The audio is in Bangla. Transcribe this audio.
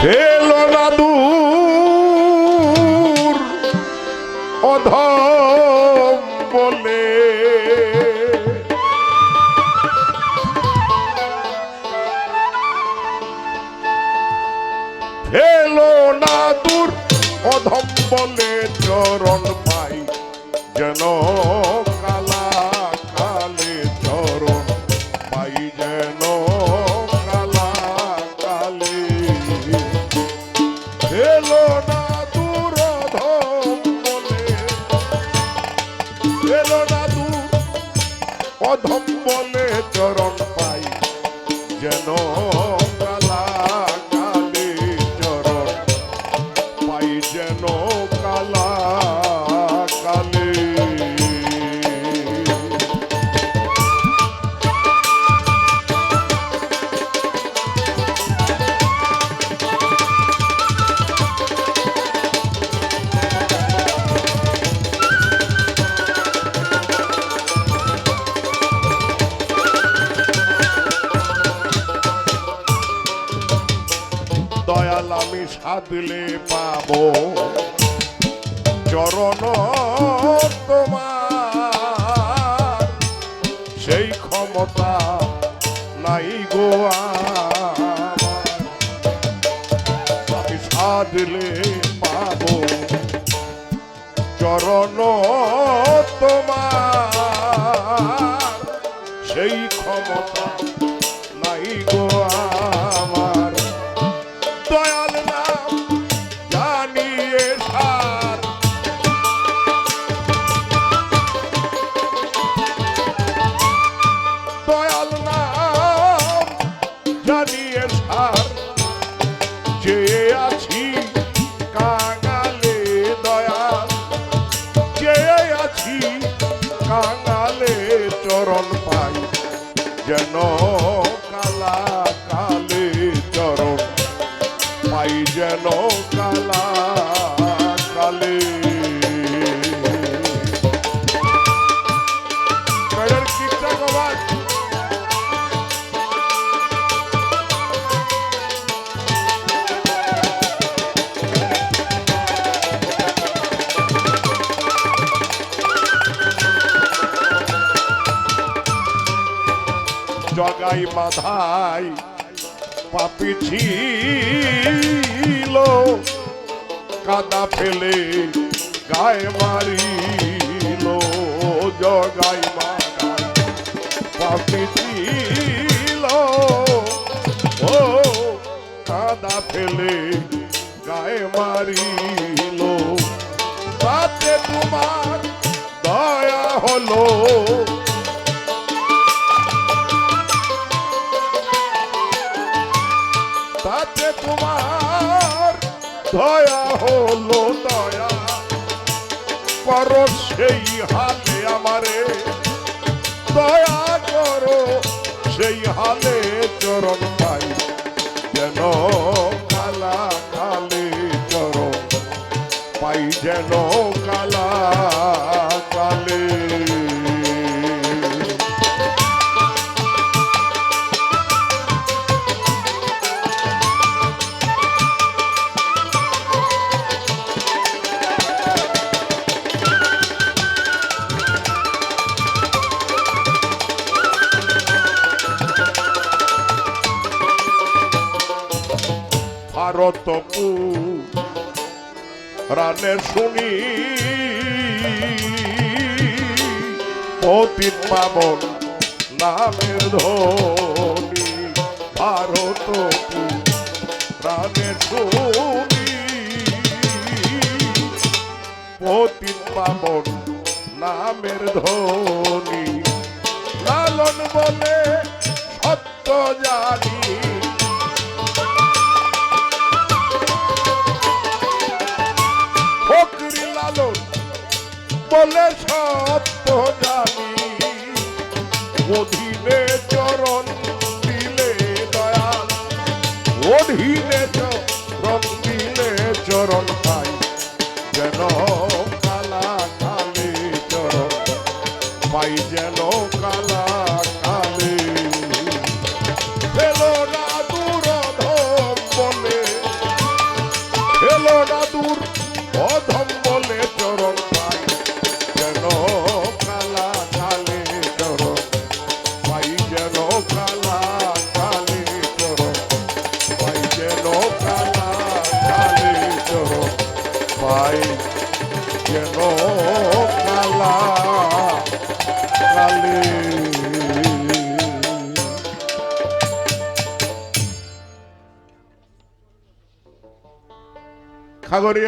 এলো না দূর অধম বলে এলো না দূর অধম বলে চরণ পাই যেন কালা কালে চরণ পাই যেন কালা কালে এলো না দূর অধম বলে এলো না দূর অধম বলে চরণ পাই যেন কালা কালে চরণ পাই যেন কালা কালে দয়াল আমি সাধলে পাবো চরণ তোমার সেই ক্ষমতা নাই গো আমার আমি সাধলে পাবো চরণ তোমার সেই ক্ষমতা নাই গো আমার দয়াল নাম জানিয়ে সার দয়াল নাম জানিয়ে সার যে আছি কাঙালে দয়াল যে আছি কাঙালে চরণ পাই যেন কালা কালে চরণ পাই যেন কালা কালে পেড়ের কিকটা কবাজ জগাই মাধাই পাপি ছিল কাদা ফেলে গায়ে মারিল জগাই মাধাই পাপি ছিল ও কাদা ফেলে গায়ে মারিল তাতে তোমার দয়া হলো তাতে তোমার দয়া হলো দয়া করো সেই হালে আমারে দয়া করো সেই হালে চরণ পাই যেন কালা কালে চরণ পাই যেন কালা কালে রানে শুনি পতিত পাবন নামের ধ্বনি ভারত রানে শুনি পতিত পাবন নামের ধ্বনি লালন বলে সত্য জানি বলে সত্য জানি অধীনে চরণ দিলে দয়াল অধীনে চরণ দিলে চরণ পাই যেন কালা কালে চরণ পাই যেন কালা কালে এলো না দূর অধম বলে খাগড়িয়া